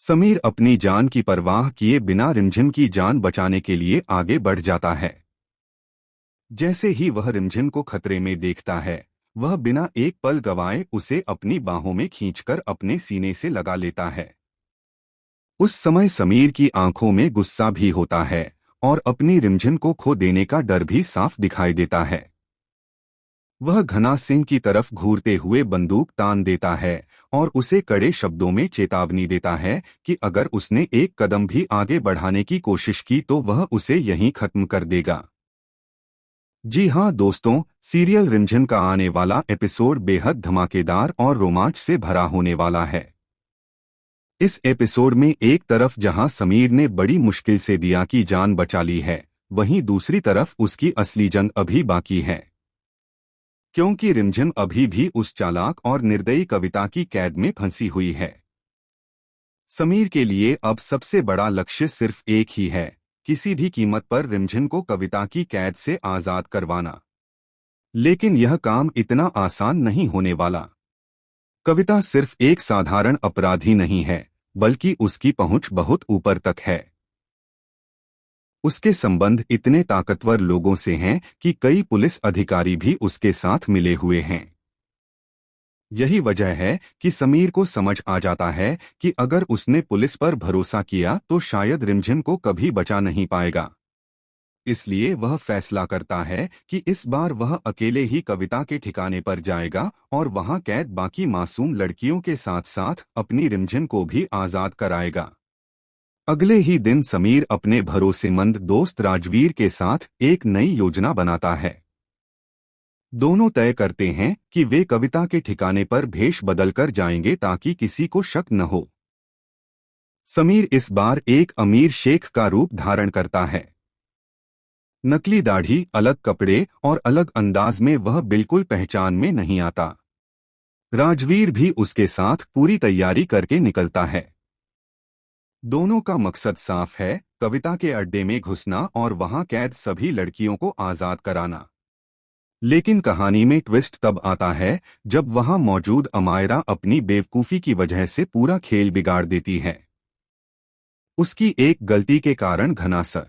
समीर अपनी जान की परवाह किए बिना रिमझिम की जान बचाने के लिए आगे बढ़ जाता है। जैसे ही वह रिमझिम को खतरे में देखता है, वह बिना एक पल गवाए उसे अपनी बाहों में खींचकर अपने सीने से लगा लेता है। उस समय समीर की आंखों में गुस्सा भी होता है और अपनी रिमझिम को खो देने का डर भी साफ दिखाई देता है। वह घना सिंह की तरफ घूरते हुए बंदूक तान देता है और उसे कड़े शब्दों में चेतावनी देता है कि अगर उसने एक कदम भी आगे बढ़ाने की कोशिश की तो वह उसे यहीं खत्म कर देगा। जी हाँ दोस्तों, सीरियल रिमझिम का आने वाला एपिसोड बेहद धमाकेदार और रोमांच से भरा होने वाला है। इस एपिसोड में एक तरफ जहां समीर ने बड़ी मुश्किल से दिया की जान बचा ली है, वहीं दूसरी तरफ उसकी असली जंग अभी बाकी है। क्योंकि रिमझिम अभी भी उस चालाक और निर्दयी कविता की कैद में फंसी हुई है। समीर के लिए अब सबसे बड़ा लक्ष्य सिर्फ एक ही है, किसी भी कीमत पर रिमझिम को कविता की कैद से आजाद करवाना। लेकिन यह काम इतना आसान नहीं होने वाला। कविता सिर्फ एक साधारण अपराधी नहीं है, बल्कि उसकी पहुंच बहुत ऊपर तक है। उसके संबंध इतने ताकतवर लोगों से हैं कि कई पुलिस अधिकारी भी उसके साथ मिले हुए हैं। यही वजह है कि समीर को समझ आ जाता है कि अगर उसने पुलिस पर भरोसा किया तो शायद रिमझिम को कभी बचा नहीं पाएगा। इसलिए वह फैसला करता है कि इस बार वह अकेले ही कविता के ठिकाने पर जाएगा और वहां कैद बाकी मासूम लड़कियों के साथ साथ अपनी रिमझिम को भी आजाद कराएगा। अगले ही दिन समीर अपने भरोसेमंद दोस्त राजवीर के साथ एक नई योजना बनाता है। दोनों तय करते हैं कि वे कविता के ठिकाने पर भेष बदलकर जाएंगे ताकि किसी को शक न हो। समीर इस बार एक अमीर शेख का रूप धारण करता है। नकली दाढ़ी, अलग कपड़े और अलग अंदाज में वह बिल्कुल पहचान में नहीं आता। राजवीर भी उसके साथ पूरी तैयारी करके निकलता है। दोनों का मकसद साफ है, कविता के अड्डे में घुसना और वहां कैद सभी लड़कियों को आजाद कराना। लेकिन कहानी में ट्विस्ट तब आता है जब वहां मौजूद अमायरा अपनी बेवकूफ़ी की वजह से पूरा खेल बिगाड़ देती है। उसकी एक गलती के कारण घना सा